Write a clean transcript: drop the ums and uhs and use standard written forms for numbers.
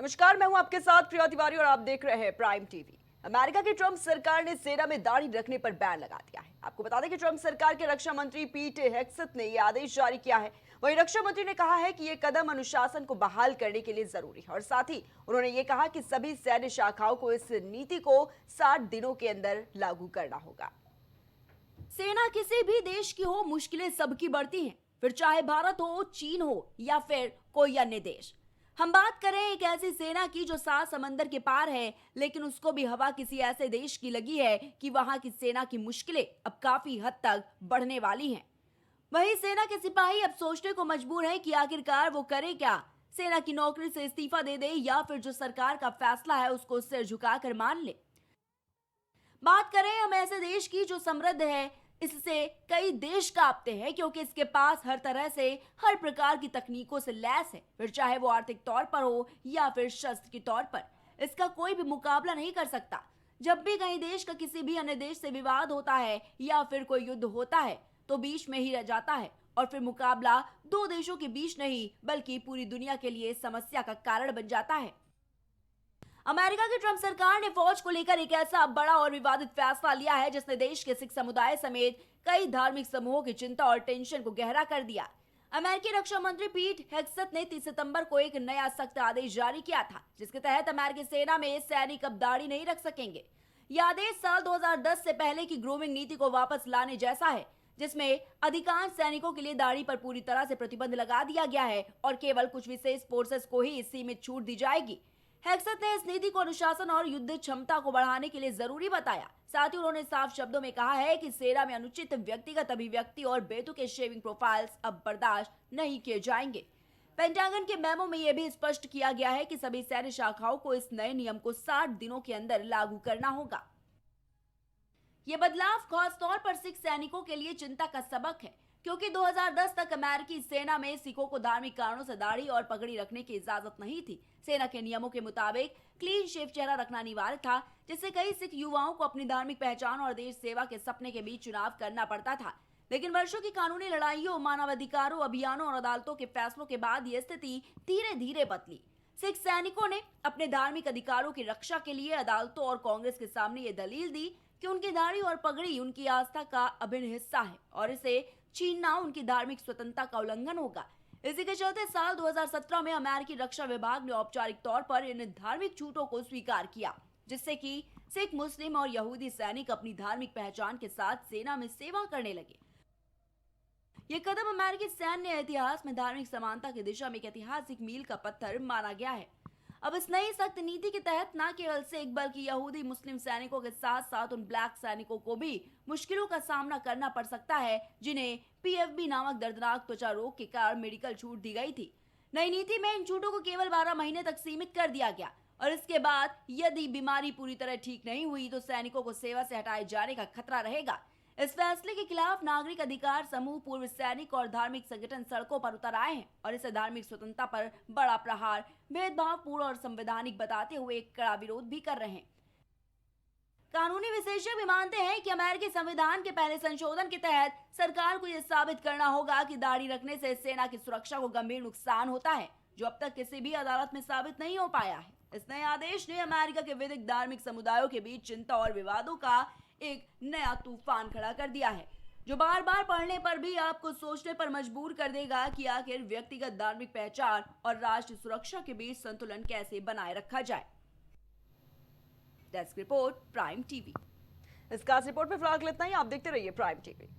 नमस्कार, मैं हूं आपके साथ प्रिया तिवारी और आप देख रहे हैं प्राइम टीवी। अमेरिका की ट्रंप सरकार ने सेना में दाढ़ी रखने पर बैन लगा दिया है। आपको बता दें कि ट्रंप सरकार के रक्षा मंत्री पीट हेग्सेथ ने यह आदेश जारी किया है। वहीं रक्षा मंत्री ने कहा है कि यह कदम अनुशासन को बहाल करने के लिए जरूरी है और साथ ही उन्होंने ये कहा कि सभी सैन्य शाखाओं को इस नीति को 60 दिनों के अंदर लागू करना होगा। सेना किसी भी देश की हो, मुश्किलें सबकी बढ़ती हैं, फिर चाहे भारत हो, चीन हो या फिर कोई अन्य देश। हम बात करें एक ऐसी सेना की जो 7 समंदर के पार है, लेकिन उसको भी हवा किसी ऐसे देश की लगी है कि वहां की सेना की मुश्किलें अब काफी हद तक बढ़ने वाली हैं। वहीं सेना के सिपाही अब सोचने को मजबूर हैं कि आखिरकार वो करे क्या। सेना की नौकरी से इस्तीफा दे दे या फिर जो सरकार का फैसला है उसको सिर झुकाकर मान ले। बात करें हम ऐसे देश की जो समृद्ध है, इससे कई देश कांपते हैं क्योंकि इसके पास हर तरह से हर प्रकार की तकनीकों से लैस है, फिर चाहे वो आर्थिक तौर पर हो या फिर शस्त्र के तौर पर। इसका कोई भी मुकाबला नहीं कर सकता। जब भी कहीं देश का किसी भी अन्य देश से विवाद होता है या फिर कोई युद्ध होता है तो बीच में ही रह जाता है और फिर मुकाबला दो देशों के बीच नहीं बल्कि पूरी दुनिया के लिए समस्या का कारण बन जाता है। अमेरिका की ट्रंप सरकार ने फौज को लेकर एक ऐसा बड़ा और विवादित फैसला लिया है जिसने देश के सिख समुदाय समेत कई धार्मिक समूहों की चिंता और टेंशन को गहरा कर दिया। अमेरिकी रक्षा मंत्री पीट हेग्सेथ ने 30 सितंबर को एक नया सख्त आदेश जारी किया था जिसके तहत अमेरिकी सेना में सैनिक अब दाढ़ी नहीं रख सकेंगे। यह आदेश साल 2010 से पहले की ग्रूमिंग नीति को वापस लाने जैसा है, जिसमें अधिकांश सैनिकों के लिए दाढ़ी पर पूरी तरह से प्रतिबंध लगा दिया गया है और केवल कुछ विशेष फोर्सेस को ही इस सीमित छूट दी जाएगी। हेग्सेथ ने इस नीति को अनुशासन और युद्ध क्षमता को बढ़ाने के लिए जरूरी बताया। साथ ही उन्होंने साफ शब्दों में कहा है कि सेना में अनुचित व्यक्तिगत अभिव्यक्ति और बेतुके शेविंग प्रोफाइल्स अब बर्दाश्त नहीं किए जाएंगे। पेंटागन के मेमो में यह भी स्पष्ट किया गया है कि सभी सैन्य शाखाओं को इस नए नियम को 60 दिनों के अंदर लागू करना होगा। यह बदलाव खासतौर पर सिख सैनिकों के लिए चिंता का सबक है क्योंकि 2010 तक अमेरिकी सेना में सिखों को धार्मिक कारणों से दाढ़ी और पगड़ी रखने की इजाजत नहीं थी। सेना के नियमों के मुताबिक क्लीन शेव चेहरा रखना अनिवार्य था, जिससे कई सिख युवाओं को अपनी धार्मिक पहचान और देश सेवा के सपने के बीच चुनाव करना पड़ता था। लेकिन वर्षों की कानूनी लड़ाइयों, मानवाधिकारों अभियानों और अदालतों के फैसलों के बाद यह स्थिति धीरे धीरे बदली। सिख सैनिकों ने अपने धार्मिक अधिकारों की रक्षा के लिए अदालतों और कांग्रेस के सामने ये दलील दी कि उनकी दाढ़ी और पगड़ी उनकी आस्था का अभिन्न हिस्सा है और इसे छीनना उनकी धार्मिक स्वतंत्रता का उल्लंघन होगा। इसी के चलते साल 2017 में अमेरिकी रक्षा विभाग ने औपचारिक तौर पर इन धार्मिक छूटों को स्वीकार किया, जिससे कि सिख, मुस्लिम और यहूदी सैनिक अपनी धार्मिक पहचान के साथ सेना में सेवा करने लगे। ये कदम अमेरिकी सैन्य इतिहास में धार्मिक समानता की दिशा में एक ऐतिहासिक मील का पत्थर माना गया है। अब इस नई सख्त नीति के तहत न केवल सिख बल्कि यहूदी मुस्लिम सैनिकों के साथ साथ उन ब्लैक सैनिकों को भी मुश्किलों का सामना करना पड़ सकता है जिन्हें पीएफबी नामक दर्दनाक त्वचा रोग के कारण मेडिकल छूट दी गई थी। नई नीति में इन छूटों को केवल 12 महीने तक सीमित कर दिया गया और इसके बाद यदि बीमारी पूरी तरह ठीक नहीं हुई तो सैनिकों को सेवा से हटाए जाने का खतरा रहेगा। इस फैसले के खिलाफ नागरिक अधिकार समूह, पूर्व सैनिक और धार्मिक संगठन सड़कों पर उतर आए हैं और इसे धार्मिक स्वतंत्रता पर बड़ा प्रहार, भेदभावपूर्ण और संवैधानिक बताते हुए एक कड़ा विरोध भी कर रहे हैं। कानूनी विशेषज्ञ भी मानते हैं कि अमेरिकी संविधान के पहले संशोधन के तहत सरकार को यह साबित करना होगा कि दाढ़ी रखने से सेना की सुरक्षा को गंभीर नुकसान होता है, जो अब तक किसी भी अदालत में साबित नहीं हो पाया है। इस नए आदेश ने अमेरिका के विविध धार्मिक समुदायों के बीच चिंता और विवादों का एक नया तूफान खड़ा कर दिया है, जो बार बार पढ़ने पर भी आपको सोचने पर मजबूर कर देगा कि आखिर व्यक्तिगत धार्मिक पहचान और राष्ट्रीय सुरक्षा के बीच संतुलन कैसे बनाए रखा जाए। Desk report, prime TV. इस खास रिपोर्ट में फिलहाल इतना ही। आप देखते रहिए प्राइम टीवी।